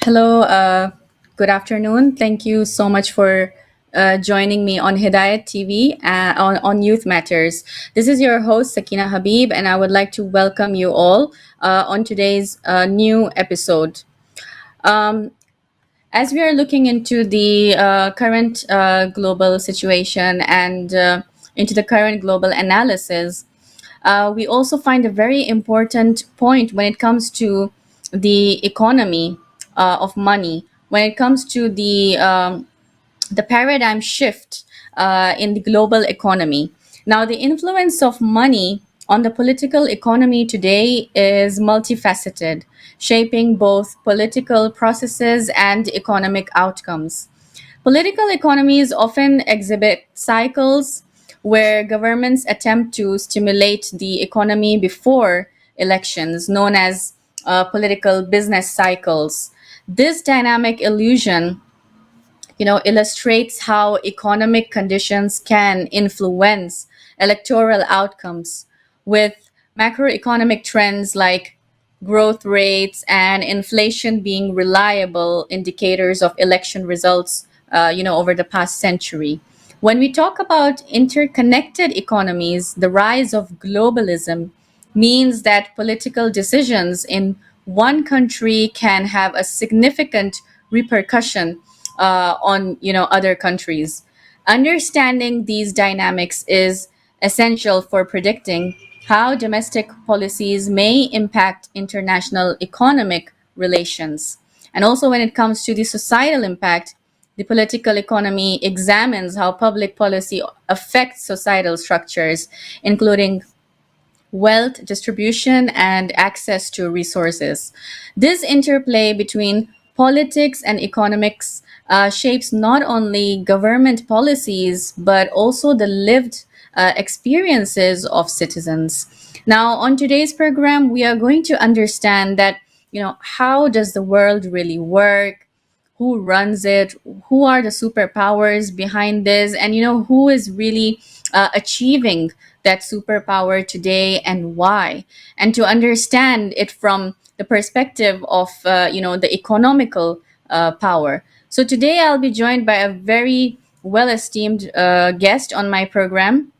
Hello, good afternoon. Thank you so much for joining me on Hidayat TV on Youth Matters. This is your host, Sakina Habib, and I would like to welcome you all on today's new episode. Um, as we are looking into the current global situation and into the current global analysis, we also find a very important point when it comes to the economy of money, when it comes to the paradigm shift in the global economy. Now, the influence of money on the political economy today is multifaceted, shaping both political processes and economic outcomes. Political economies often exhibit cycles where governments attempt to stimulate the economy before elections, known as political business cycles. This dynamic illusion illustrates how economic conditions can influence electoral outcomes, with macroeconomic trends like growth rates and inflation being reliable indicators of election results over the past century. When we talk about interconnected economies, the rise of globalism means that political decisions in one country can have a significant repercussion on other countries. Understanding these dynamics is essential for predicting how domestic policies may impact international economic relations. And also, when it comes to the societal impact, the political economy examines how public policy affects societal structures, including wealth distribution, and access to resources. This interplay between politics and economics shapes not only government policies but also the lived experiences of citizens. Now, on today's program, we are going to understand that, how does the world really work? Who runs it, who are the superpowers behind this, and who is really achieving that superpower today and why, and to understand it from the perspective of the economical power. So today I'll be joined by a very well esteemed guest on my program,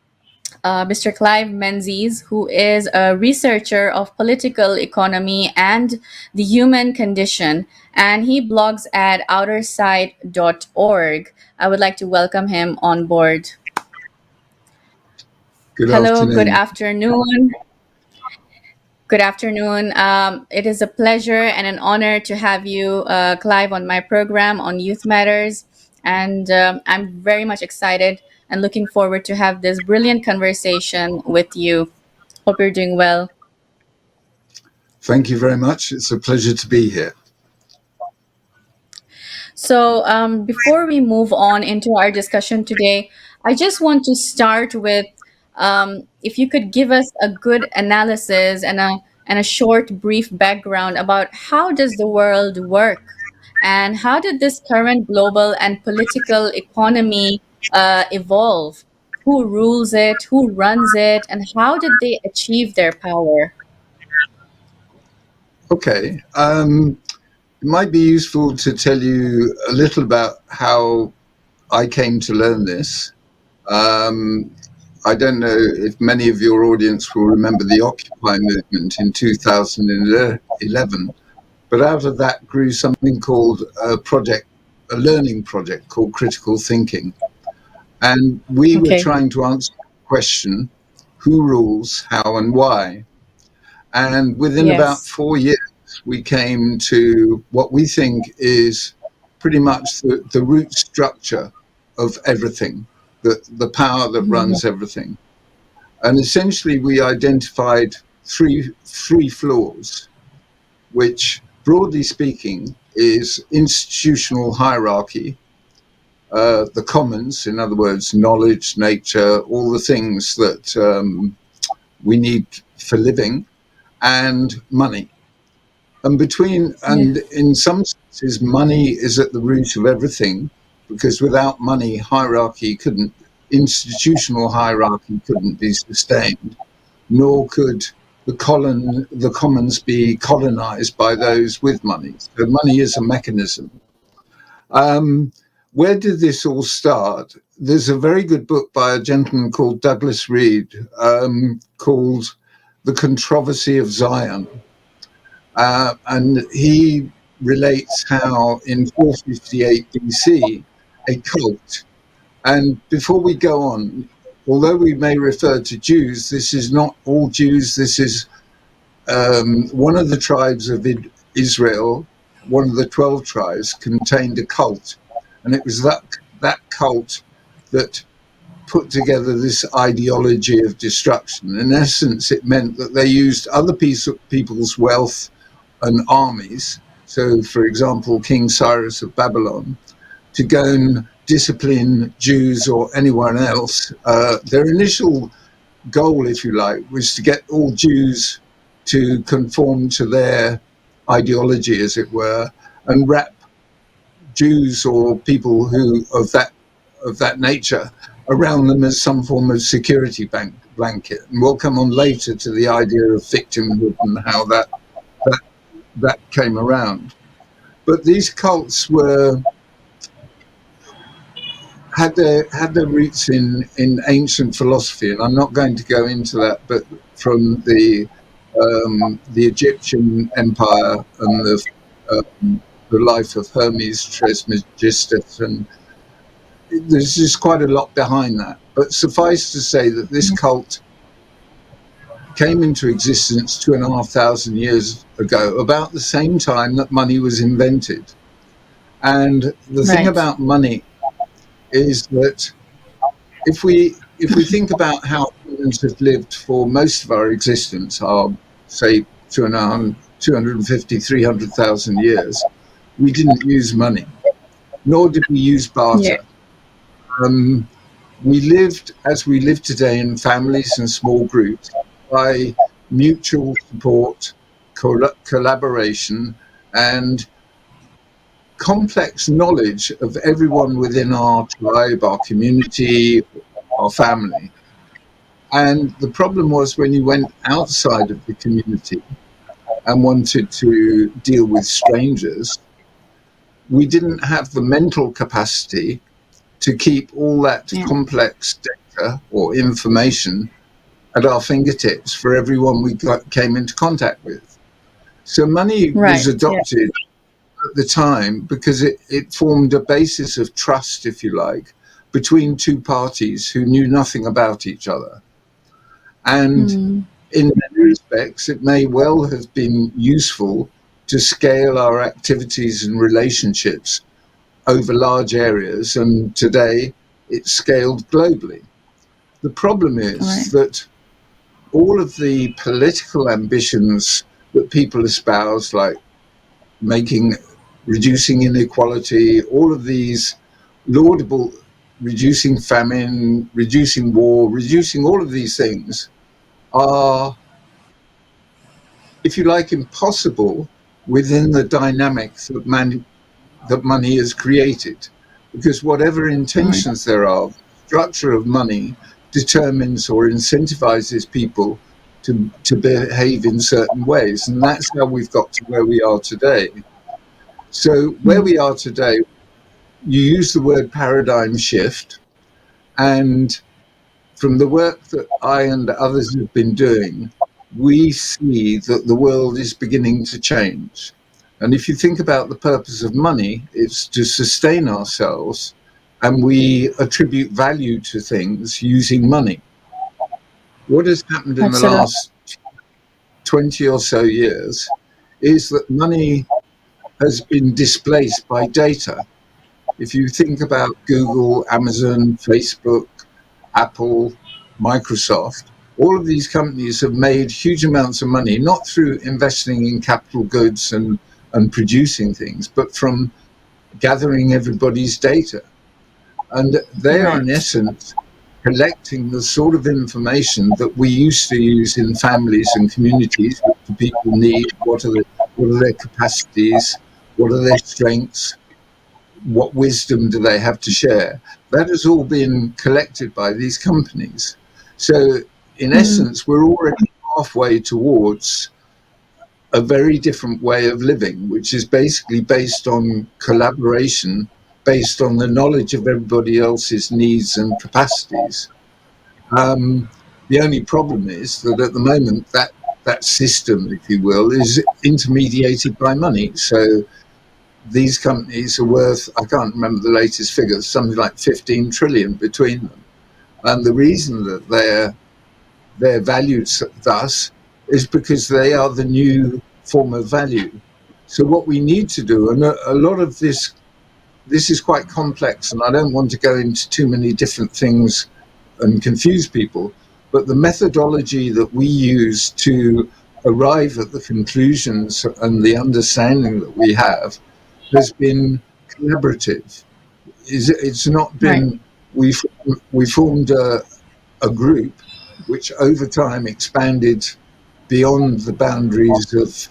Mr. Clive Menzies, who is a researcher of political economy and the human condition, and he blogs at outerside.org. I would like to welcome him on board. Good Hello, good afternoon. afternoon. Good afternoon. It is a pleasure and an honor to have you, Clive, on my program on Youth Matters. And I'm very much excited and looking forward to have this brilliant conversation with you. Hope you're doing well. Thank you very much. It's a pleasure to be here. So, before we move on into our discussion today, I just want to start with if you could give us a good analysis and a short, brief background about how does the world work, and how did this current global and political economy evolve? Who rules it? Who runs it? And how did they achieve their power? Okay. It might be useful to tell you a little about how I came to learn this. Um, I don't know if many of your audience will remember the Occupy movement in 2011, but out of that grew something called a learning project called Critical Thinking. And we were Okay. trying to answer the question, who rules, how, and why? And within about Yes. 4 years, we came to what we think is pretty much the root structure of everything, the power that Mhm. runs everything. And essentially, we identified three flaws, which, broadly speaking, is institutional hierarchy, the commons, in other words, knowledge, nature, all the things that we need for living, and money. Yeah. And in some senses, money is at the root of everything, because without money, institutional hierarchy couldn't be sustained, nor could the commons be colonized by those with money. So money is a mechanism. Um, where did this all start? There's a very good book by a gentleman called Douglas Reed called The Controversy of Zion. And he relates how in 458 BC, a cult, and before we go on, although we may refer to Jews, this is not all Jews. This is one of the tribes of Israel, one of the 12 tribes, contained a cult. And it was that cult that put together this ideology of destruction. In essence, it meant that they used other people's wealth and armies. So, for example, King Cyrus of Babylon, to go and discipline Jews or anyone else. Their initial goal, if you like, was to get all Jews to conform to their ideology, as it were, and wrap Jews or people who of that nature around them as some form of security blanket. And we'll come on later to the idea of victimhood and how that came around. But these cults had their roots in ancient philosophy, and I'm not going to go into that, but from the Egyptian Empire and the life of Hermes Trismegistus, and there's just quite a lot behind that. But suffice to say that this cult came into existence 2,500 years ago, about the same time that money was invented. And the thing Right. about money is that if we think about how humans have lived for most of our existence, our say 250, 300,000 years, we didn't use money, nor did we use Yeah. barter. We lived as we live today in families and small groups by mutual support, collaboration, and complex knowledge of everyone within our tribe, our community, our family. And the problem was when you went outside of the community and wanted to deal with strangers, we didn't have the mental capacity to keep all that Yeah. complex data or information at our fingertips for everyone we came into contact with. So money was Right. Yeah. adopted at the time because it formed a basis of trust, if you like, between two parties who knew nothing about each other. And Mm. in many respects, it may well have been useful to scale our activities and relationships over large areas, and today it's scaled globally. The problem is Right. that all of the political ambitions that people espouse, like making, reducing inequality, all of these laudable, reducing famine, reducing war, reducing all of these things are, if you like, impossible within the dynamics that money has created. Because whatever Right. intentions there are, the structure of money determines or incentivizes people to behave in certain ways. And that's how we've got to where we are today. So, where Mm. we are today, you use the word paradigm shift. And from the work that I and others have been doing, we see that the world is beginning to change. And if you think about the purpose of money, it's to sustain ourselves, and we attribute value to things using money. What has happened in the Absolutely. last 20 or so years is that money has been displaced by data. If you think about Google, Amazon, Facebook, Apple, Microsoft, all of these companies have made huge amounts of money, not through investing in capital goods and producing things, but from gathering everybody's data. And they are, in Right. essence, collecting the sort of information that we used to use in families and communities. What do people need? What are their capacities? What are their strengths? What wisdom do they have to share? That has all been collected by these companies. So, in Mm. essence, we're already pathway towards a very different way of living, which is basically based on collaboration, based on the knowledge of everybody else's needs and capacities. Um, the only problem is that at the moment that system, if you will, is intermediated by money. So these companies are worth, I can't remember the latest figures, something like 15 trillion between them. And the reason that they're valued thus is because they are the new form of value. So what we need to do, and a lot of this is quite complex, and I don't want to go into too many different things and confuse people, but the methodology that we use to arrive at the conclusions and the understanding that we have has been collaborative. It's not Right. been, we, we formed a group which over time expanded beyond the boundaries of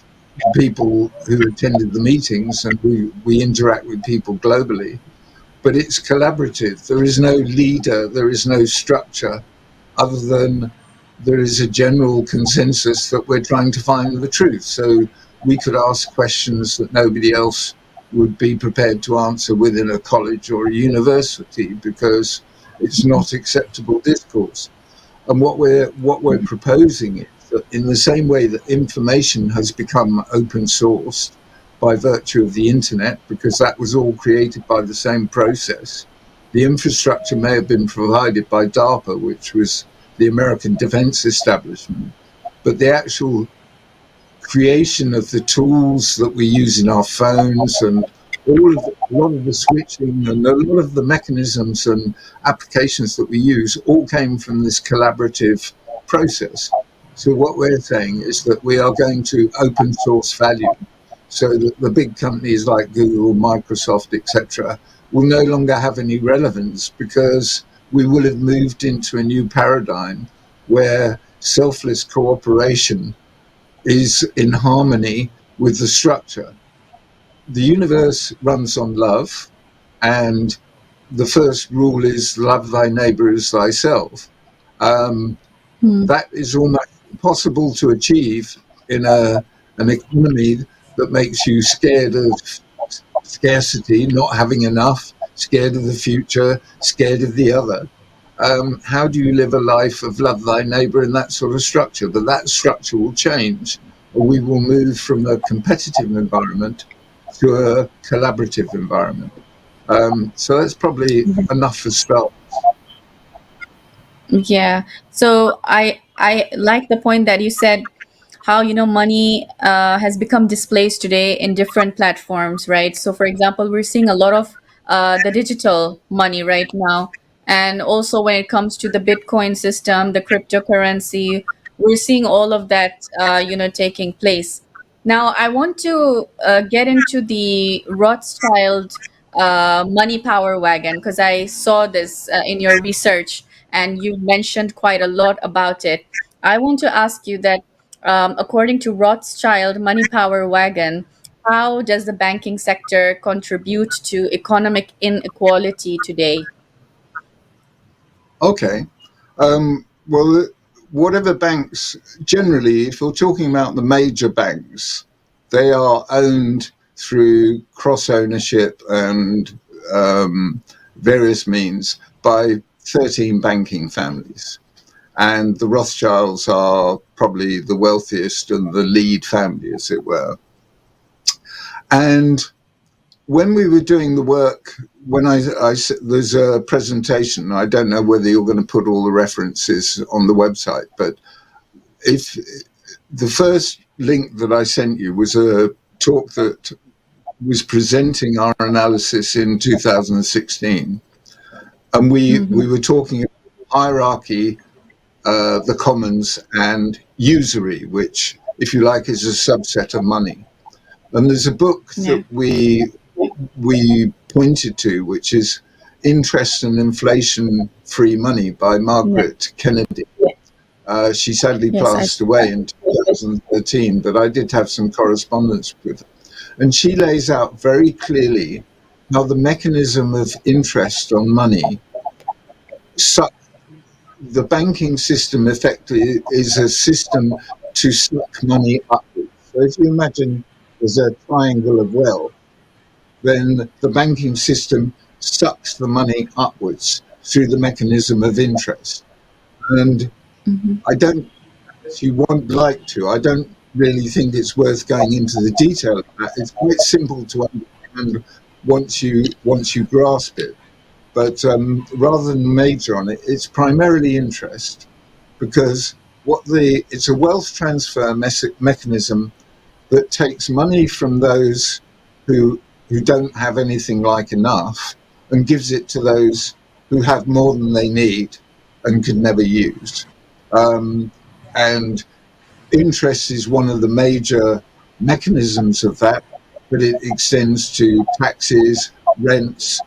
people who attended the meetings, and we interact with people globally. But it's collaborative. There is no leader, there is no structure, other than there is a general consensus that we're trying to find the truth. So we could ask questions that nobody else would be prepared to answer within a college or a university because it's not acceptable discourse. And what we're proposing is that in the same way that information has become open sourced by virtue of the internet, because that was all created by the same process, the infrastructure may have been provided by DARPA, which was the American defense establishment, but the actual creation of the tools that we use in our phones and a lot of the switching and a lot of the mechanisms and applications that we use all came from this collaborative process. So what we're saying is that we are going to open source value so that the big companies like Google, Microsoft, etc., will no longer have any relevance because we will have moved into a new paradigm where selfless cooperation is in harmony with the structure. The universe runs on love, and the first rule is love thy neighbor as thyself. Um, Hmm. that is almost impossible to achieve in an economy that makes you scared of scarcity, not having enough, scared of the future, scared of the other. How do you live a life of love thy neighbor in that sort of structure? But that structure will change, or we will move from a competitive environment to a collaborative environment. So that's probably enough for start. Yeah. So I like the point that you said how money has become displaced today in different platforms, right? So for example, we're seeing a lot of the digital money right now, and also when it comes to the Bitcoin system, the cryptocurrency, we're seeing all of that taking place. Now I want to get into the Rothschild money power wagon because I saw this in your research and you mentioned quite a lot about it. I want to ask you that, according to Rothschild Money Power Wagon, how does the banking sector contribute to economic inequality today? Okay. Well, whatever banks, generally, if you're talking about the major banks, they are owned through cross ownership and various means by 13 banking families. And the Rothschilds are probably the wealthiest and the lead family, as it were. And when we were doing the work, when there's a presentation, I don't know whether you're going to put all the references on the website, but if the first link that I sent you was a talk that was presenting our analysis in 2016, and we Mm-hmm. were talking about hierarchy, the commons, and usury, which, if you like, is a subset of money. And there's a book Yeah. that we pointed to, which is Interest and Inflation Free Money by Yeah. Margaret Kennedy. She sadly Yes, I. passed away in 2013, but I did have some correspondence with her. And she lays out very clearly how the mechanism of interest on money, the banking system effectively is a system to suck money upwards. So if you imagine there's a triangle of wealth, then the banking system sucks the money upwards through the mechanism of interest. And Mhm. I don't, if you won't like to, I don't really think it's worth going into the detail of that. It's quite simple to understand once you grasp it. But rather than major on it, it's primarily interest because it's a wealth transfer mechanism that takes money from those who who don't have anything like enough and gives it to those who have more than they need and could never use. Um, and interest is one of the major mechanisms of that, but it extends to taxes, rents,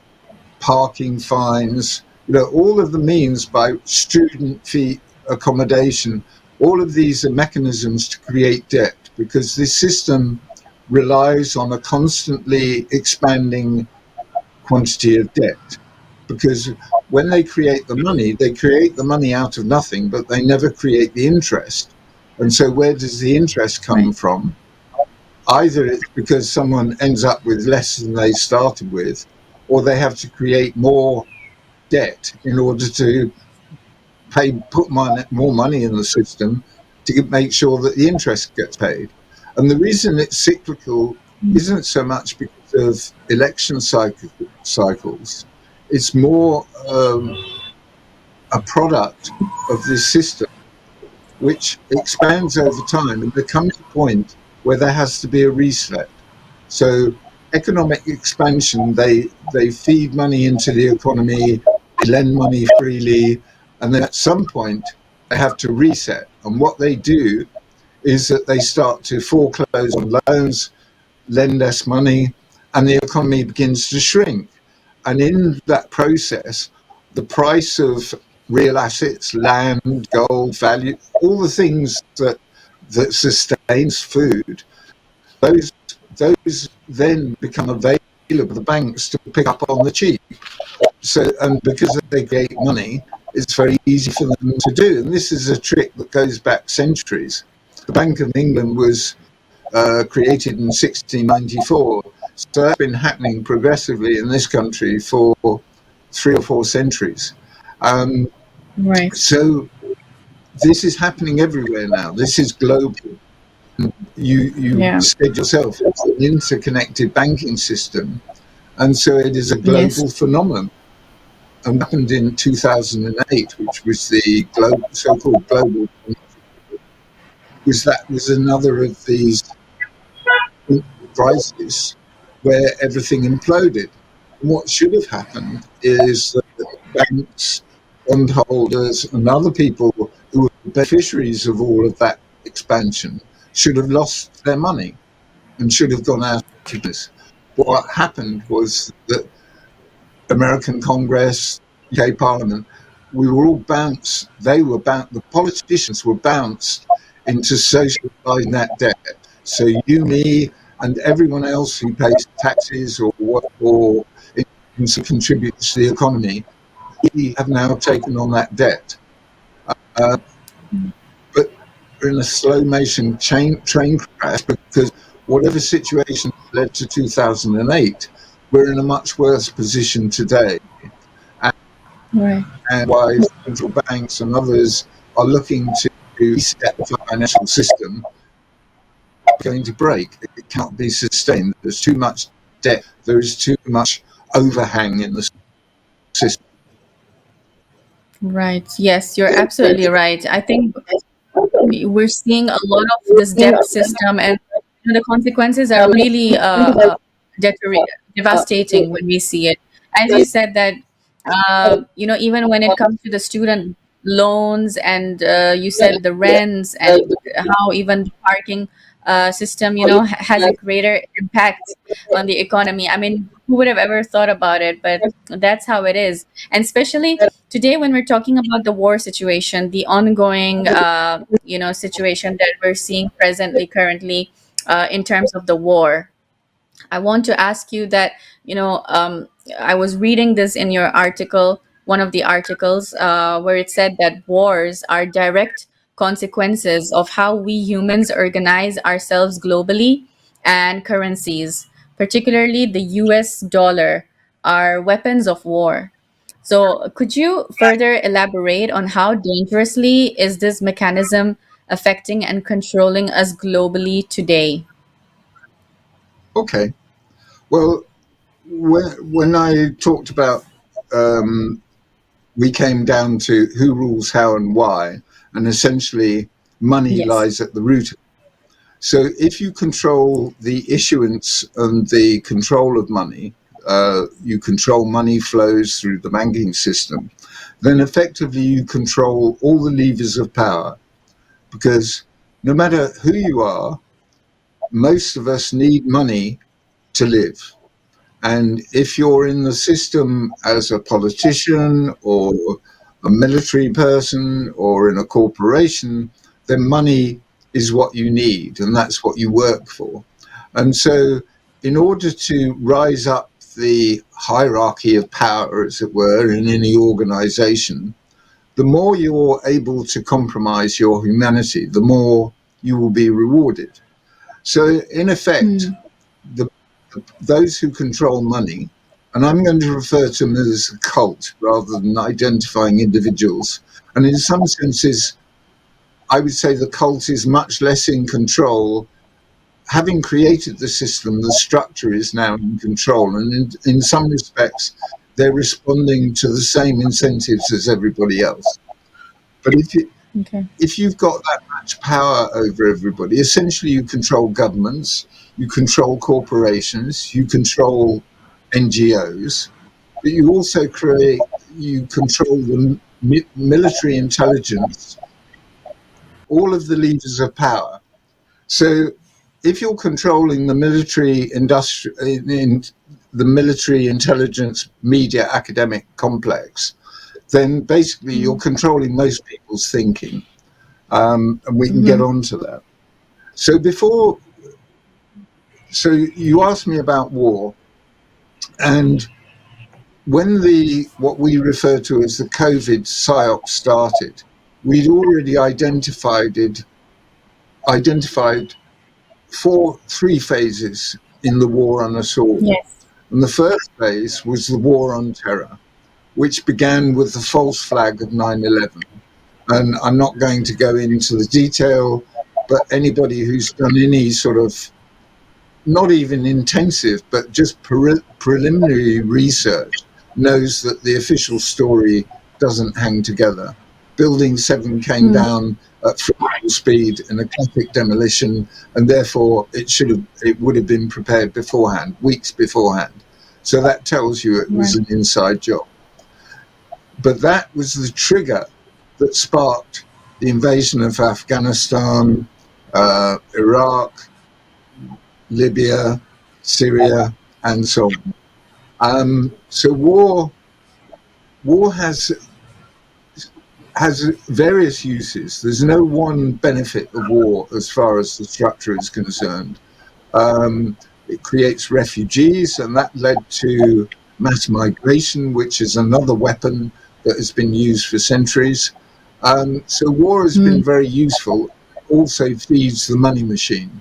parking fines, all of the means by student fee accommodation. All of these are mechanisms to create debt because this system relies on a constantly expanding quantity of debt. Because when they create the money out of nothing, but they never create the interest. And so, where does the interest come Right. from? Either it's because someone ends up with less than they started with, or they have to create more debt in order to put more money in the system to make sure that the interest gets paid. And the reason it's cyclical isn't so much because of cycles. It's more a product of this system which expands over time, and there comes a point where there has to be a reset. So economic expansion, they feed money into the economy, they lend money freely, and then at some point they have to reset. And what they do is that they start to foreclose on loans, lend less money, and the economy begins to shrink. And in that process, the price of real assets, land, gold, value, all the things that sustains food, those those then become available to the banks to pick up on the cheap. So, and because they create money, it's very easy for them to do. And this is a trick that goes back centuries. The Bank of England was created in 1694. So that's been happening progressively in this country for 3 or 4 centuries. Um, Right. so this is happening everywhere now. This is global. You Yeah. said yourself, it's an interconnected banking system, and so it is a Yes. global phenomenon. And what happened in 2008, which was the so-called global, was that was another of these crises where everything imploded. And what should have happened is that banks, bondholders, and other people who were beneficiaries of all of that expansion should have lost their money and should have gone out of business. But what happened was that American Congress, UK Parliament, we were all bounced. The politicians were bounced into socialising that debt. So you, me, and everyone else who pays taxes or contributes to the economy, we have now taken on that debt. Uh, but we're in a slow motion train crash because whatever situation led to 2008, we're in a much worse position today. Right. And why central banks and others are looking to reset the financial system going to break. It can't be sustained. There's too much debt. There is too much overhang in the system. Right. Yes, you're absolutely right. I think we're seeing a lot of this debt system, and the consequences are really devastating when we see it. As you said that, even when it comes to the student loans, and you said the rents, and how even the parking system, has a greater impact on the economy. I mean, who would have ever thought about it? But that's how it is. And especially today, when we're talking about the war situation, the ongoing, situation that we're seeing presently, currently, in terms of the war, I want to ask you that, I was reading this in your article, one of the articles, where it said that wars are direct consequences of how we humans organize ourselves globally and currencies, particularly the US dollar, are weapons of war. So, could you further elaborate on how dangerously is this mechanism affecting and controlling us globally today? Okay. Well, when I talked about um, we came down to who rules how and why, and essentially money Yes. lies at the root. So if you control the issuance and the control of money, you control money flows through the banking system, then effectively you control all the levers of power, because no matter who you are, most of us need money to live. And if you're in the system as a politician or a military person or in a corporation, then money is what you need and that's what you work for. And so, in order to rise up the hierarchy of power, as it were, in any organization, the more you're able to compromise your humanity, the more you will be rewarded. So, in effect, Hmm. the, those who control money, and I'm going to refer to them as a cult rather than identifying individuals. And in some senses, I would say the cult is much less in control. Having created the system, the structure is now in control. And in some respects, they're responding to the same incentives as everybody else. But Okay. if you've got that much power over everybody, essentially you control governments, you control corporations, you control NGOs, but you control the military intelligence, all of the levers of power. So if you're controlling the military industry, in the military intelligence media academic complex, then basically you're Mm. controlling most people's thinking. And we can get Mm-hmm. on to that. So so you asked me about war, and when the what we refer to as the COVID psyop started, we'd already identified three phases in the war on us all. Yes. And the first phase was the war on terror, which began with the false flag of 9/11. And I'm not going to go into the detail, but anybody who's done any sort of not even intensive, but just preliminary research knows that the official story doesn't hang together. Building 7 came Mm. down at full speed in a classic demolition, and therefore it would have been prepared beforehand, weeks beforehand. So that tells you it was Right. an inside job. But that was the trigger that sparked the invasion of Afghanistan, Iraq, Libya, Syria, and so on. So war has various uses. There's no one benefit of war as far as the structure is concerned. It creates refugees, and that led to mass migration, which is another weapon that has been used for centuries. So war has been Mm. very useful. Also feeds the money machine,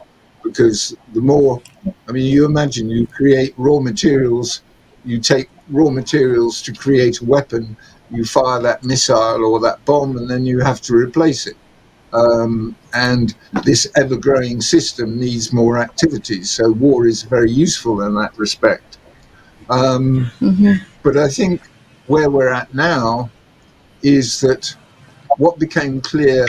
because the more, I mean, you imagine you create raw materials, you take raw materials to create a weapon, you fire that missile or that bomb, and then you have to replace it. And this ever-growing system needs more activities. So war is very useful in that respect. Um, Mm-hmm. but I think where we're at now is that what became clear,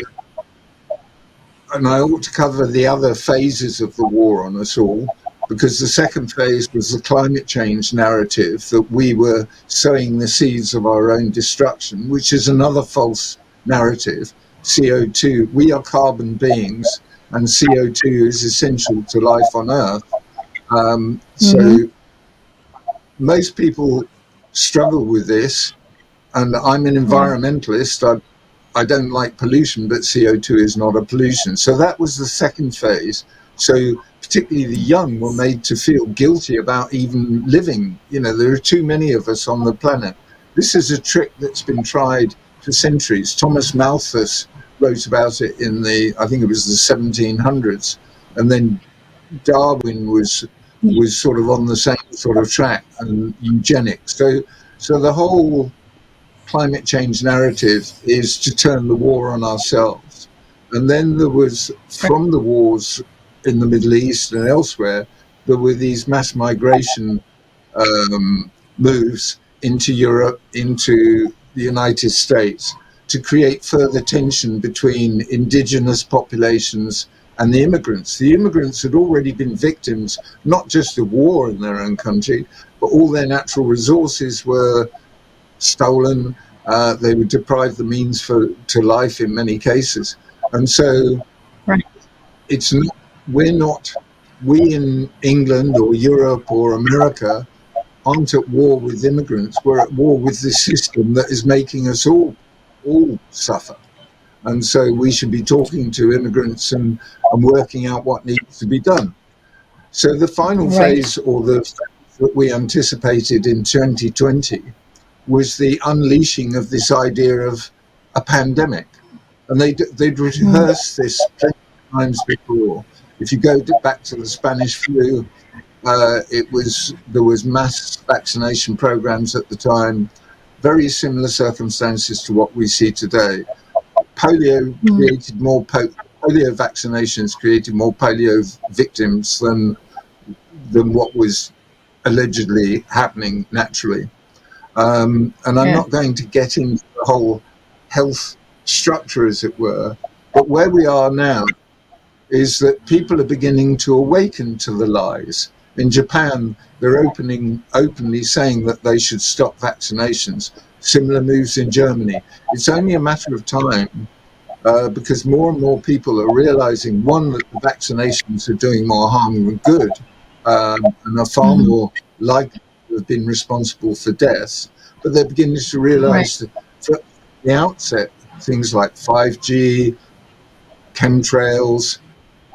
and I ought to cover the other phases of the war on us all, because the second phase was the climate change narrative that we were sowing the seeds of our own destruction, which is another false narrative. CO2, we are carbon beings, and CO2 is essential to life on Earth. Mm-hmm. So most people struggle with this, and I'm an Yeah. environmentalist. I don't like pollution, but CO2 is not a pollution. So that was the second phase. So particularly the young were made to feel guilty about even living. You know, there are too many of us on the planet. This is a trick that's been tried for centuries. Thomas Malthus wrote about it in I think it was the 1700s, and then Darwin Yeah. was sort of on the same sort of track, and eugenics. So the whole climate change narrative is to turn the war on ourselves. And then there was, Right. from the wars in the Middle East and elsewhere, there were these mass migration moves into Europe, into the United States, to create further tension between indigenous populations and the immigrants. The immigrants had already been victims, not just of war in their own country, but all their natural resources were stolen. They were deprived the means to life in many cases. And so Right. it's not, we in England or Europe or America aren't at war with immigrants. We're at war with the system that is making us all suffer. And so we should be talking to immigrants and working out what needs to be done. So the final Right. phase, or the phase that we anticipated in 2020, was the unleashing of this idea of a pandemic. And they'd Mm. rehearsed this plenty of times before. If you go back to the Spanish flu, there was mass vaccination programs at the time, very similar circumstances to what we see today. Polio Mm. created more polio vaccinations created more polio victims than what was allegedly happening naturally. And I'm Yeah. not going to get into the whole health structure, as it were, but where we are now is that people are beginning to awaken to the lies. In Japan, they're openly saying that they should stop vaccinations. Similar moves in Germany. It's only a matter of time because more and more people are realizing, one, that the vaccinations are doing more harm than good and are far Mhm. more likely to have been responsible for deaths. But they're beginning to Right. realize that from the outset, things like 5G, chemtrails,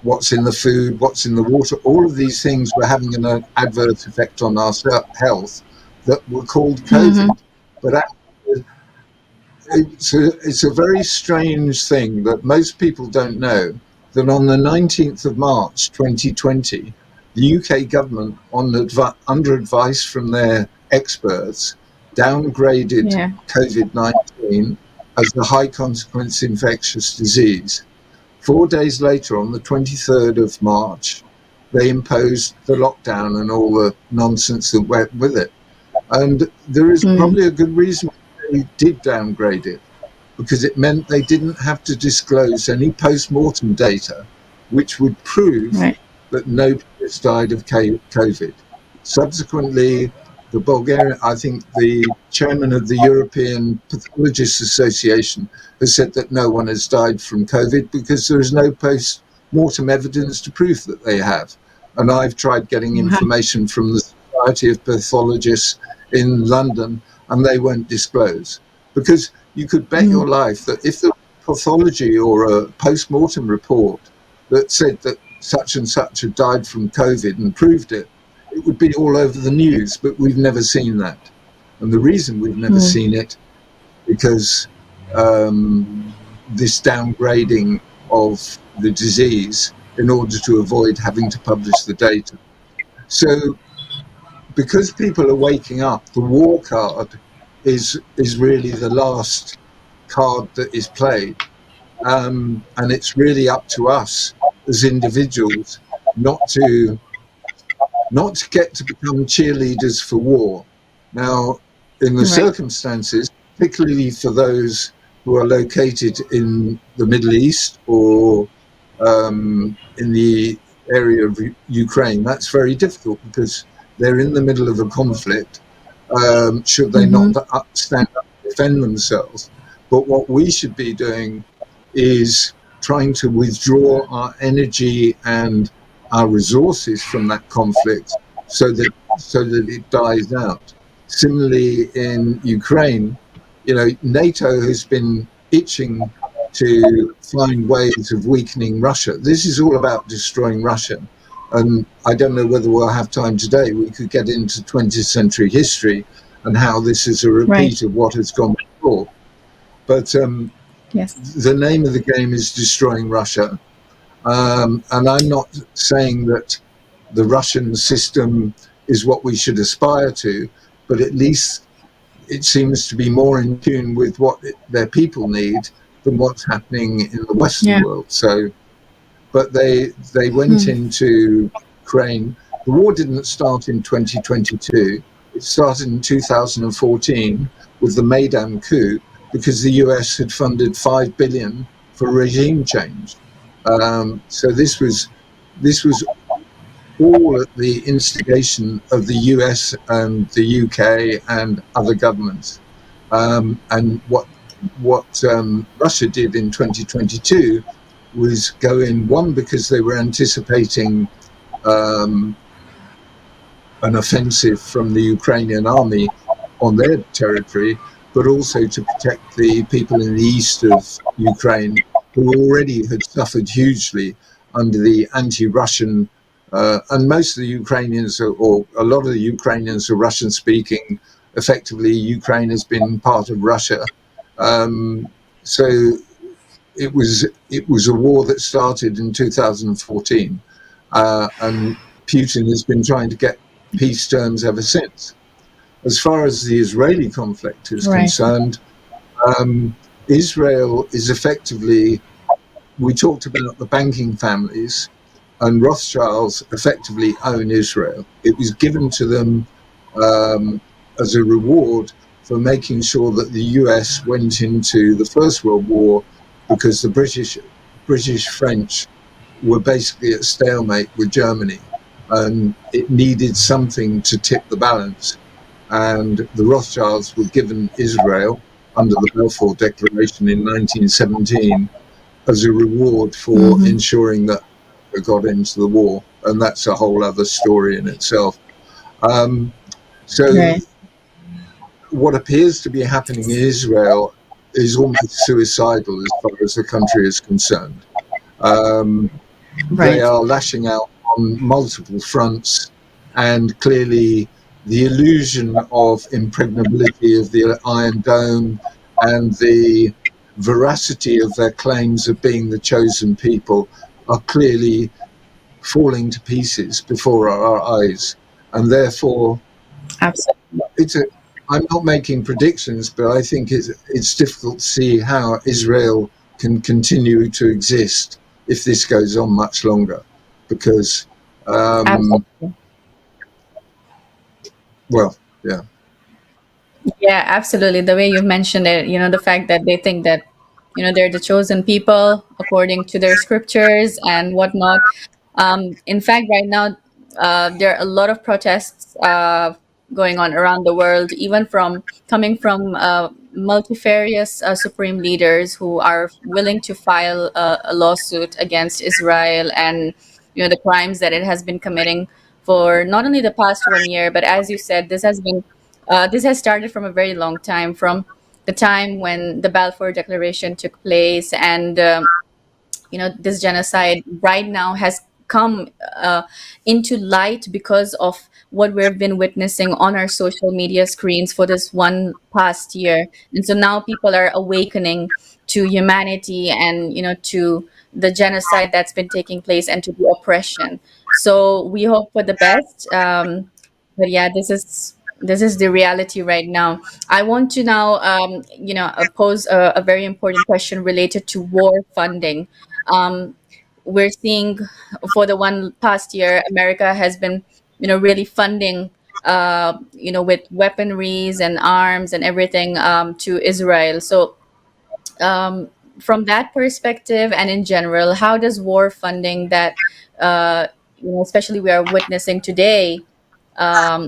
what's in the food, what's in the water, all of these things were having an adverse effect on our health that were called Mhm. COVID. But actually, it's a very strange thing that most people don't know, that on the 19th of March 2020, the UK government, under advice from their experts, downgraded Yeah. COVID-19 as a high consequence infectious disease. 4 days later, on the 23rd of March, they imposed the lockdown and all the nonsense that went with it. And there is Mm. probably a good reason why they did downgrade it, because it meant they didn't have to disclose any post-mortem data which would prove Right. that nobody has died of COVID. Subsequently, the Bulgarian, I think the chairman of the European Pathologists Association has said that no one has died from COVID because there is no post-mortem evidence to prove that they have. And I've tried getting Uh-huh. information from the Society of Pathologists in London, and they won't disclose. Because you could bet Mm. your life that if there was pathology or a post-mortem report that said that such and such had died from COVID and proved it, it would be all over the news, but we've never seen that. And the reason we've never Mm. seen it, because this downgrading of the disease in order to avoid having to publish the data. So because people are waking up, the war card is really the last card that is played, and it's really up to us as individuals not to get to become cheerleaders for war. Now, in the Right. circumstances, particularly for those who are located in the Middle East or in the area of Ukraine, that's very difficult because they're in the middle of a conflict. Should they not Mhm. stand up and defend themselves? But what we should be doing is trying to withdraw our energy and our resources from that conflict so that it dies out. Similarly, in Ukraine, NATO has been itching to find ways of weakening Russia. This is all about destroying Russia. And I don't know whether we'll have time today. We could get into 20th century history and how this is a Right. repeat of what has gone before. But Yes. the name of the game is destroying Russia. And I'm not saying that the Russian system is what we should aspire to, but at least it seems to be more in tune with what their people need than what's happening in the Western Yeah. world. So, but they went Hmm. into Ukraine. The war didn't start in 2022. It started in 2014 with the Maidan coup because the US had funded 5 billion for regime change. So this was all at the instigation of the US and the UK and other governments. And what Russia did in 2022 was go in, one, because they were anticipating um, an offensive from the Ukrainian army on their territory, but also to protect the people in the east of Ukraine who already had suffered hugely under the anti-Russian. And most of the Ukrainians, or a lot of the Ukrainians, are Russian speaking. Effectively, Ukraine has been part of Russia. So it was a war that started in 2014, and Putin has been trying to get peace terms ever since. As far as the Israeli conflict is Right. concerned, Israel is effectively, we talked about the banking families, and Rothschilds effectively own Israel. It was given to them as a reward for making sure that the US went into the First World War, because the British French were basically at stalemate with Germany, and it needed something to tip the balance. And the Rothschilds were given Israel under the Balfour Declaration in 1917 as a reward for Hmm. ensuring that they got into the war. And that's a whole other story in itself. Um, so Right. what appears to be happening in Israel is almost suicidal as far as the country is concerned. Um, they Right. are lashing out on multiple fronts, and clearly the illusion of impregnability of the Iron Dome and the veracity of their claims of being the chosen people are clearly falling to pieces before our eyes. And therefore, Absolutely. it's a I'm not making predictions, but I think it's difficult to see how Israel can continue to exist if this goes on much longer, because um, Absolutely. well, yeah. Yeah, absolutely. The way you've mentioned it, the fact that they think that, they're the chosen people according to their scriptures and whatnot. In fact, right now, there are a lot of protests going on around the world, even coming from multifarious supreme leaders who are willing to file a lawsuit against Israel and, the crimes that it has been committing for not only the past 1 year, but as you said, this has started from a very long time, from the time when the Balfour Declaration took place, and this genocide right now has come into light because of what we've been witnessing on our social media screens for this one past year. And so now people are awakening to humanity and, to the genocide that's been taking place and to the oppression. So we hope for the best. But yeah, this is the reality right now. I want to now pose a very important question related to war funding. um, we're seeing for the one past year, America has been, really funding, with weaponries and arms and everything, to Israel. So, um, from that perspective and in general, how does war funding that, uh, especially we are witnessing today,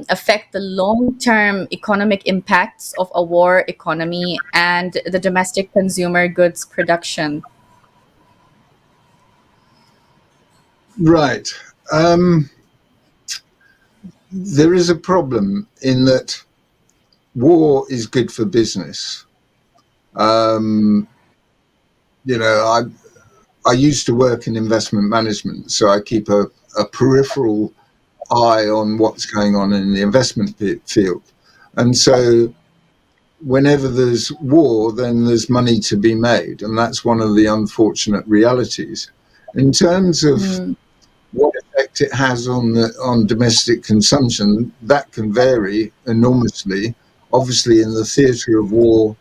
affect the long-term economic impacts of a war economy and the domestic consumer goods production? Right. Um, there is a problem in that war is good for business. Um, you know, I used to work in investment management, so I keep a peripheral eye on what's going on in the investment field. And so whenever there's war, then there's money to be made, and that's one of the unfortunate realities. In terms of Mm, what effect it has on domestic consumption, that can vary enormously. Obviously, in the theatre of war,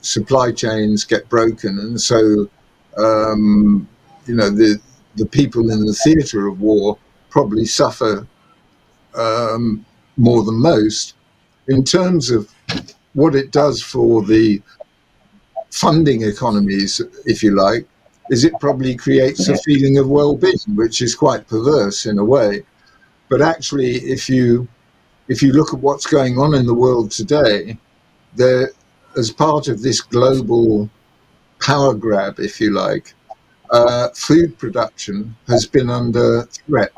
supply chains get broken, and so um, the people in the theatre of war probably suffer um, more than most. In terms of what it does for the funding economies, if you like, is it probably creates a yeah. feeling of well-being, which is quite perverse in a way. But actually, if you look at what's going on in the world today, there, as part of this global power grab, if you like, food production has been under threat.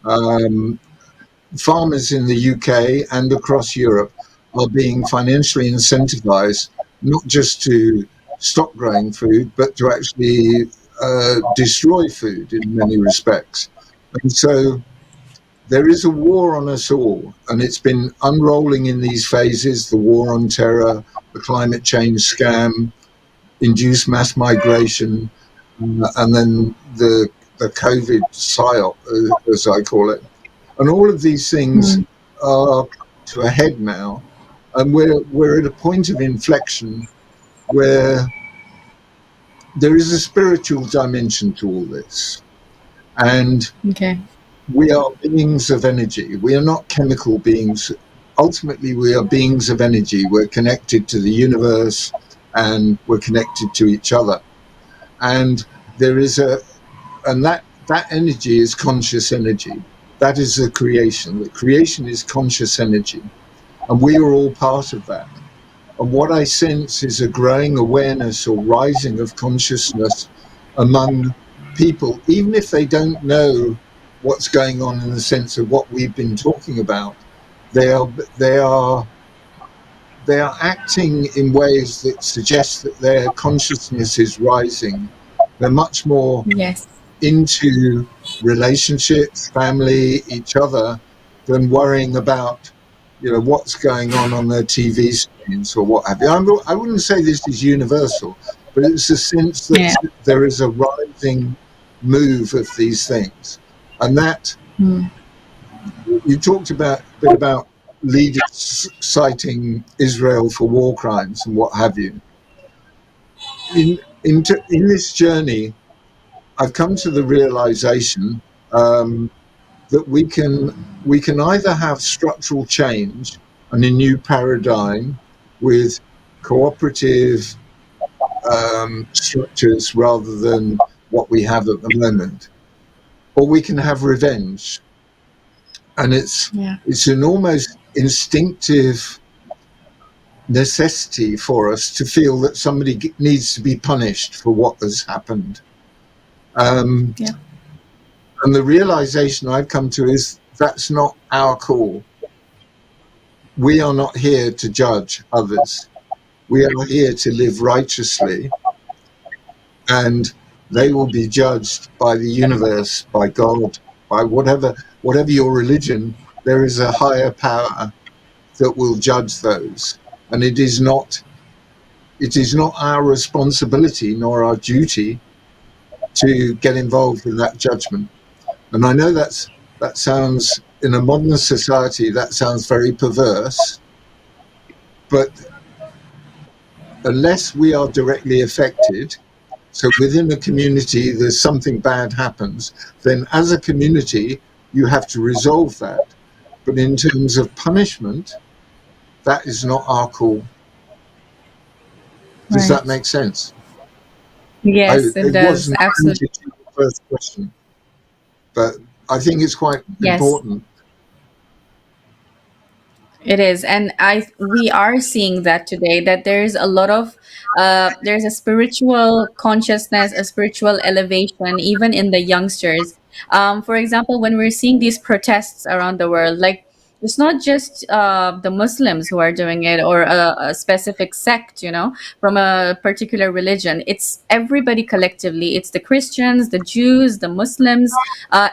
Um, Farmers in the UK and across Europe are being financially incentivized not just to stop growing food, but to actually destroy food in many respects. And so there is a war on us all, and it's been unrolling in these phases: the war on terror, the climate change scam, induced mass migration, and then the COVID psyop, as I call it. And all of these things Mm, are to a head now, and we're at a point of inflection where there is a spiritual dimension to all this, and okay. we are beings of energy. We are not chemical beings. Ultimately, we are beings of energy. We're connected to the universe, and we're connected to each other. And there is a and that energy is conscious energy. That is the creation. The creation is conscious energy, and we are all part of that. And what I sense is a growing awareness or rising of consciousness among people, even if they don't know what's going on in the sense of what we've been talking about. They are they are they are acting in ways that suggest that their consciousness is rising. They're much more Yes. into relationships, family, each other, than worrying about what's going on their TV screens or what have you. I wouldn't say this is universal, but it's a sense Yeah. that there is a rising move of these things, and that Mm, you talked about a bit about leaders citing Israel for war crimes and what have you. In this journey, I've come to the realization um, that we can either have structural change and a new paradigm with cooperative structures rather than what we have at the moment, or we can have revenge, and yeah. it's an almost instinctive necessity for us to feel that somebody needs to be punished for what has happened. Um, Yeah. and the realization I've come to is that's not our call. We are not here to judge others. We are here to live righteously, and they will be judged by the universe, by God, by whatever your religion. There is a higher power that will judge those, and it is not our responsibility nor our duty to get involved in that judgment. And I know that sounds, in a modern society, that sounds very perverse, but unless we are directly affected, so within a community there's something bad happens, then as a community you have to resolve that. But in terms of punishment, that is not our call. Does that Right. make sense? Yes, it It does. wasn't an Absolutely. answer to your first question, but I think it's quite Yes. important. It is, and I we are seeing that today, that there's a lot of there's a spiritual consciousness, a spiritual elevation, even in the youngsters. For example, when we're seeing these protests around the world, like it's not just the Muslims who are doing it, or a specific sect, from a particular religion. It's everybody collectively. It's the Christians, the Jews, the Muslims.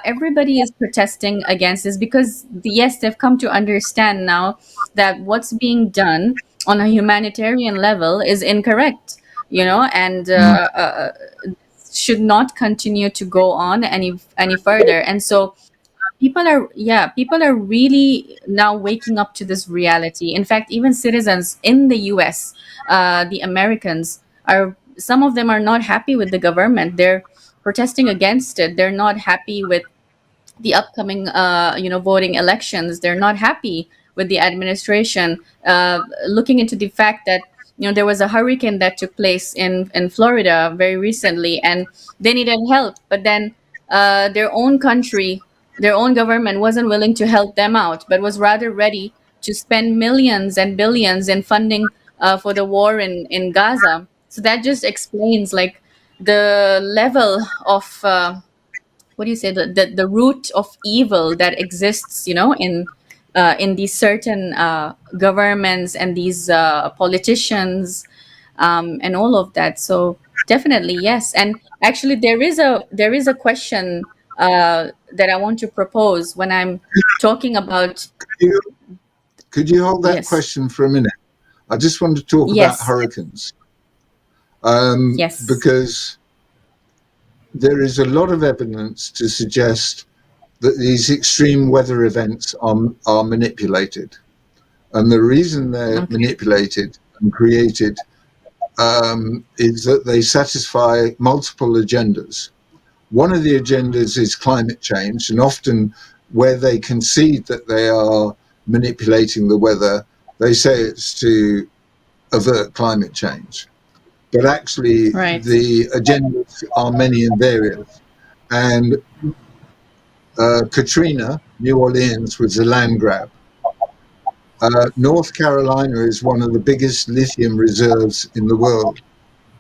Everybody is protesting against this because, yes, they've come to understand now that what's being done on a humanitarian level is incorrect, and Mm. should not continue to go on any further. And so people are really now waking up to this reality. In fact, even citizens in the US, the Americans, are some of them are not happy with the government. They're protesting against it. They're not happy with the upcoming voting elections. They're not happy with the administration, looking into the fact that there was a hurricane that took place in Florida very recently, and they needed help, but then their own country, their own government wasn't willing to help them out, but was rather ready to spend millions and billions in funding for the war in Gaza. So that just explains, like, the level of what do you say, the root of evil that exists, in these certain governments and these politicians, and all of that. So definitely yes. And actually, there is a question that I want to propose when I'm talking about. Could you, could you hold that Yes. question for a minute? I just want to talk about Yes. hurricanes, Yes. because there is a lot of evidence to suggest that these extreme weather events are manipulated. And the reason they're Okay. manipulated and created is that they satisfy multiple agendas. One of the agendas is climate change, and often where they concede that they are manipulating the weather, they say it's to avert climate change. But actually, Right. the agendas are many and various. And Katrina, New Orleans, was a land grab. North Carolina is one of the biggest lithium reserves in the world.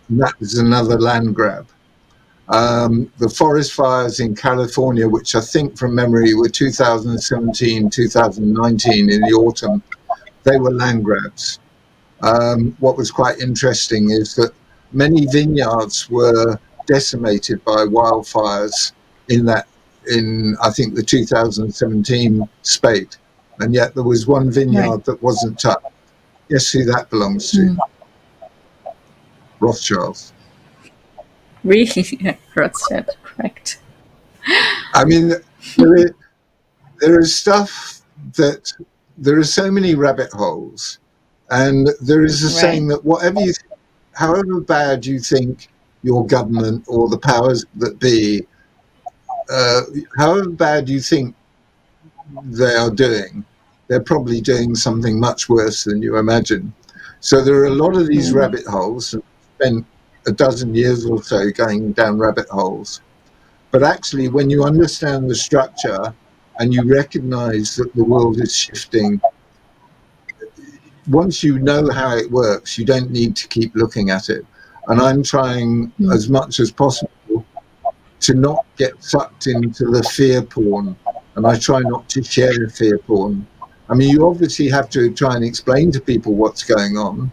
And that is another land grab. The forest fires in California, which I think from memory were 2017, 2019 in the autumn, they were land grabs. What was quite interesting is that many vineyards were decimated by wildfires in I think the 2017 spate, and yet there was one Right. vineyard that wasn't touched. Guess who that belongs to? Mm. Rothschilds. Really. Rothschild, correct. I mean, there is, there is stuff that there are so many rabbit holes, and there is a Right. saying that however bad you think your government or the powers that be, uh, however bad you think they are doing, they're probably doing something much worse than you imagine. So there are a lot of these Mm. rabbit holes. And I've spent a dozen years or so going down rabbit holes. But actually, when you understand the structure and you recognize that the world is shifting, once you know how it works, you don't need to keep looking at it. And I'm trying Mm. as much as possible to not get sucked into the fear porn. And I try not to share fear porn. I mean, you obviously have to try and explain to people what's going on,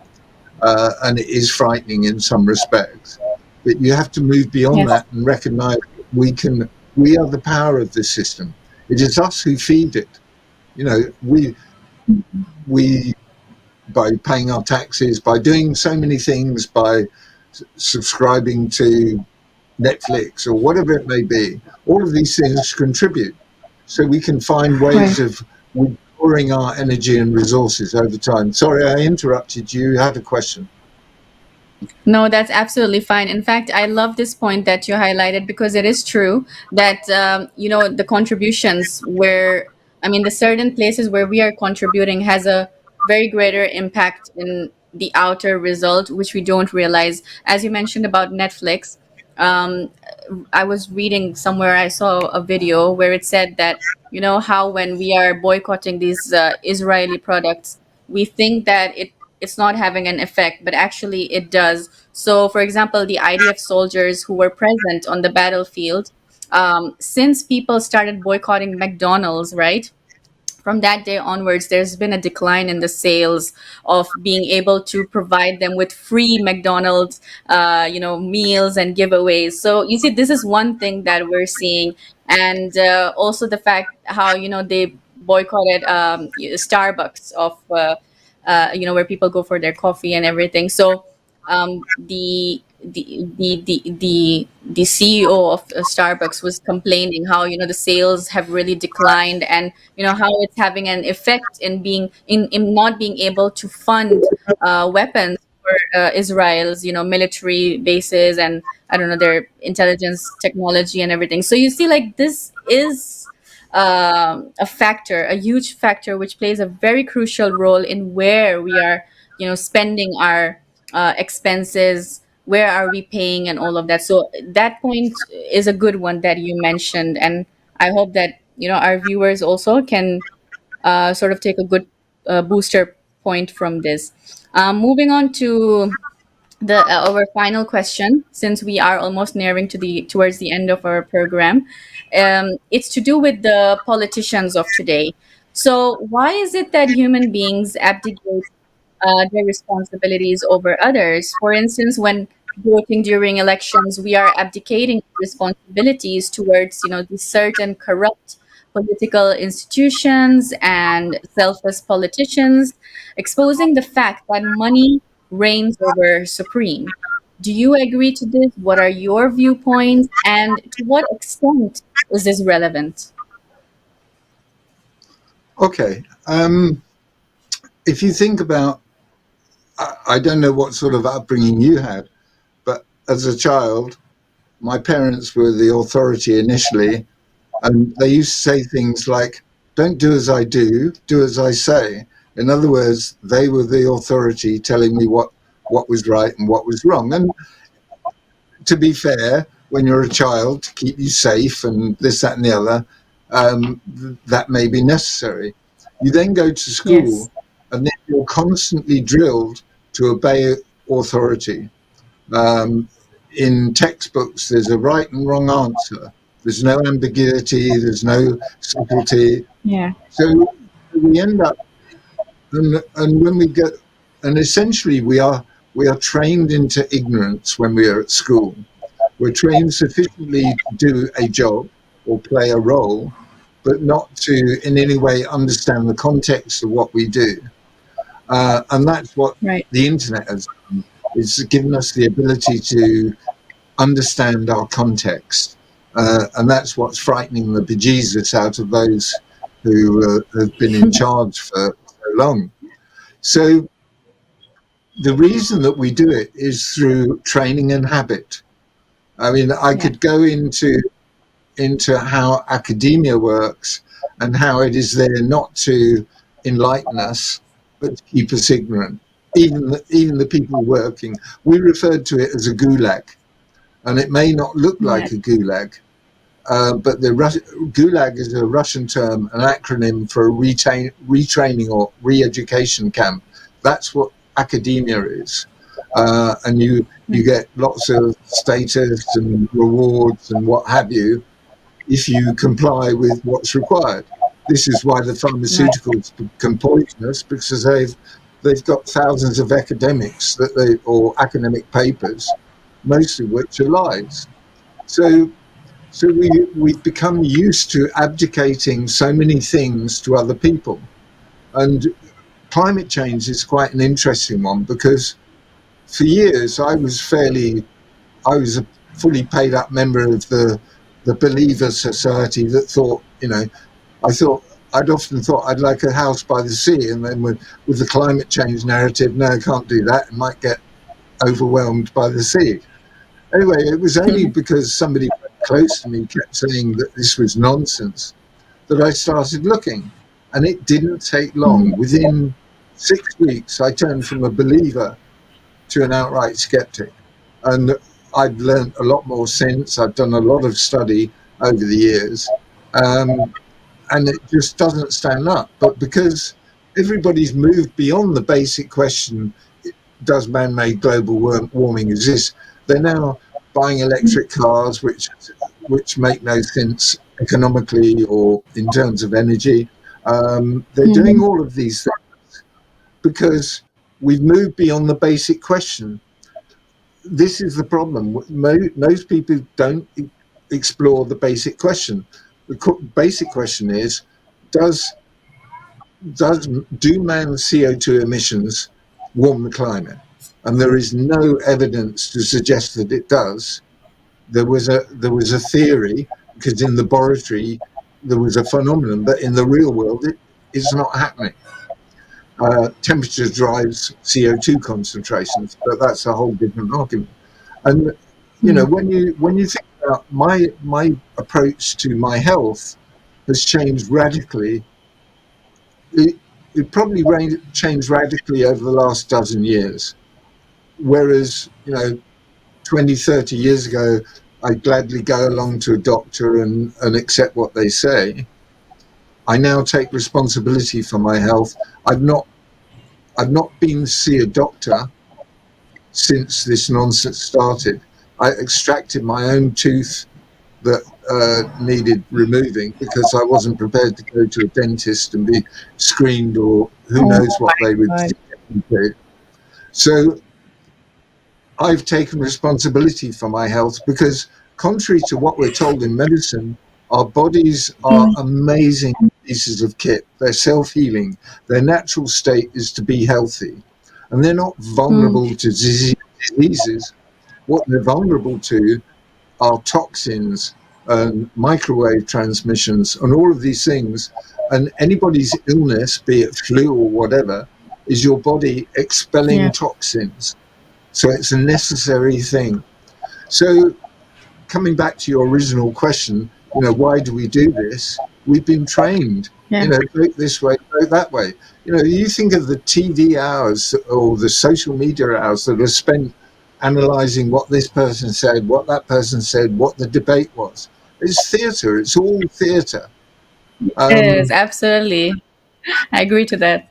and it is frightening in some respects. But you have to move beyond Yes. that and recognize that we are the power of this system. It is us who feed it. You know, we by paying our taxes, by doing so many things, by subscribing to Netflix or whatever it may be, all of these things contribute. So we can find Right. ways of withdrawing our energy and resources over time. Sorry, I interrupted you. You had a question. No, that's absolutely fine. In fact, I love this point that you highlighted, because it is true that the contributions where, I mean, the certain places where we are contributing has a very greater impact in the outer result, which we don't realize. As you mentioned about Netflix, um, I was reading somewhere, I saw a video where it said that, how when we are boycotting these Israeli products, we think that it's not having an effect, but actually it does. So, for example, the IDF soldiers who were present on the battlefield, since people started boycotting McDonald's, right, from that day onwards, there's been a decline in the sales of being able to provide them with free McDonald's, meals and giveaways. So you see, this is one thing that we're seeing, and also the fact how they boycotted Starbucks of where people go for their coffee and everything. So the CEO of Starbucks was complaining how the sales have really declined, and how it's having an effect in not being able to fund weapons for Israel's military bases, and I don't know, their intelligence technology and everything. So you see, like, this is a factor, a huge factor, which plays a very crucial role in where we are spending our expenses, where are we paying, and all of that. So that point is a good one that you mentioned, and I hope that our viewers also can sort of take a good booster point from this. Moving on to the our final question, since we are almost nearing to the towards the end of our program. It's to do with the politicians of today. So why is it that human beings abdicate their responsibilities over others? For instance, when voting during elections, we are abdicating responsibilities towards, these certain corrupt political institutions and selfless politicians, exposing the fact that money reigns over supreme. Do you agree to this? What are your viewpoints? And to what extent is this relevant? Okay. If you think about, I don't know what sort of upbringing you had, but as a child, my parents were the authority initially, and they used to say things like, "Don't do as I do as I say." In other words, they were the authority telling me what was right and what was wrong. And to be fair, when you're a child, to keep you safe and this, that, and the other, that may be necessary. You then go to Yes. school, and then you're constantly drilled to obey authority. Um, in textbooks, there's a right and wrong answer. There's no ambiguity. There's no subtlety. Yeah. So we end up, and when we get, and essentially we are trained into ignorance when we are at school. We're trained sufficiently to do a job or play a role, but not to in any way understand the context of what we do. And that's what Right. the internet has done. It's given us the ability to understand our context. And that's what's frightening the bejesus out of those who have been in charge for so long. So the reason that we do it is through training and habit. I mean, I Yeah. could go into how academia works and how it is there not to enlighten us, but to keep us ignorant. Even the people working, we referred to it as a gulag, and it may not look Yeah. like a gulag, but gulag is a Russian term, an acronym for a retraining or re-education camp. That's what academia is, and you get lots of status and rewards and what have you if you comply with what's required. This is why the Right. pharmaceuticals become poisonous, because they've got thousands of academics or academic papers, most of which are lies. So we've become used to abdicating so many things to other people. And climate change is quite an interesting one, because for years I was a fully paid up member of the Believer Society that thought, I thought I'd often thought I'd like a house by the sea, and then with the climate change narrative, no, I can't do that. I might get overwhelmed by the sea. Anyway, it was only because somebody close to me kept saying that this was nonsense that I started looking, and it didn't take long. Mhm. Within 6 weeks, I turned from a believer to an outright skeptic. And I've learned a lot more since. I've done a lot of study over the years. Um, and it just doesn't stand up. But because everybody's moved beyond the basic question, does man-made global warming exist? They're now buying electric cars, which make no sense economically or in terms of energy. They're doing Mhm. all of these things because we've moved beyond the basic question. This is the problem. Most people don't explore the basic question. The basic question is, does does do man's CO2 emissions warm the climate? And there is no evidence to suggest that it does. There was a theory because in the laboratory there was a phenomenon, but in the real world it is not happening. Temperature drives CO2 concentrations, but that's a whole different argument. And Mm. when you think about my approach to my health has changed radically. It probably changed radically over the last dozen years. Whereas 20, 30 years ago, I'd gladly go along to a doctor and accept what they say. I now take responsibility for my health. I've not been to see a doctor since this nonsense started. I extracted my own tooth that needed removing because I wasn't prepared to go to a dentist and be screened, or who Oh knows what they would my God. do. So I've taken responsibility for my health because, contrary to what we're told in medicine, our bodies are Mm. amazing pieces of kit. They're self healing. Their natural state is to be healthy, and they're not Mm. vulnerable to diseases. What they're vulnerable to are toxins and microwave transmissions and all of these things. And anybody's illness, be it flu or whatever, is your body Yeah. expelling toxins. So it's a necessary thing. So coming back to your original question, why do we do this? We've been trained, Yeah. vote this way, vote that way. You think of the TV hours or the social media hours that are spent analyzing what this person said, what that person said, what the debate was. It's theatre. It's all theatre. Yes, Um, absolutely. I agree to that.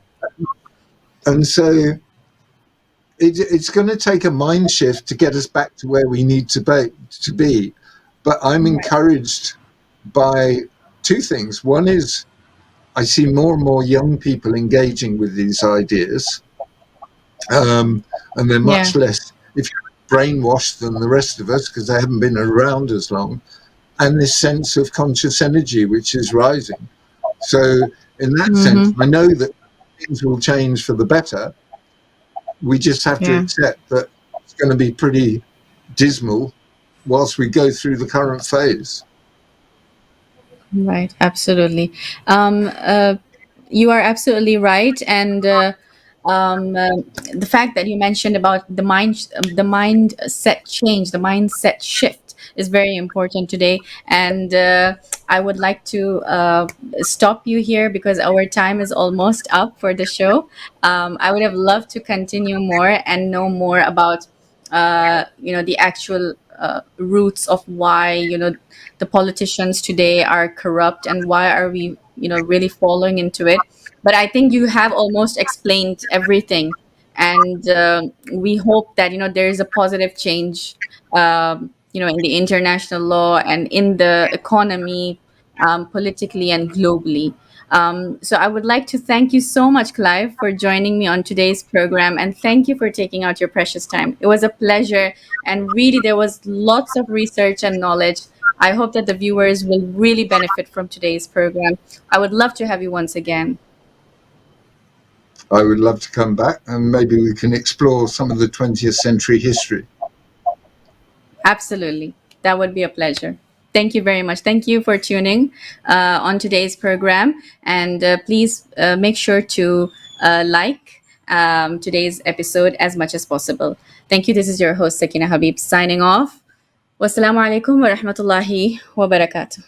and so it's going to take a mind shift to get us back to where we need to be. But I'm Right. encouraged by two things. One is I see more and more young people engaging with these ideas, and they're Yeah. much less, if you're brainwashed, than the rest of us because they haven't been around as long. And this sense of conscious energy which is rising. So, in that sense, Mm-hmm. I know that things will change for the better. We just have to Yeah. accept that it's going to be pretty dismal whilst we go through the current phase. Right. Absolutely. Um, uh, you are absolutely right, and the fact that you mentioned about the mindset change, the mindset shift, is very important today. And I would like to stop you here because our time is almost up for the show. I would have loved to continue more and know more about the actual roots of why the politicians today are corrupt, and why are we really falling into it. But I think you have almost explained everything, and we hope that there is a positive change, in the international law and in the economy, politically and globally. So I would like to thank you so much, Clive, for joining me on today's program, and thank you for taking out your precious time. It was a pleasure, and really there was lots of research and knowledge. I hope that the viewers will really benefit from today's program. I would love to have you once again. I would love to come back and maybe we can explore some of the 20th century history. Absolutely. That would be a pleasure. Thank you very much. Thank you for tuning on today's program. And please make sure to like today's episode as much as possible. Thank you. This is your host, Sakina Habib, signing off. Wassalamu alaikum wa rahmatullahi wa barakatuh.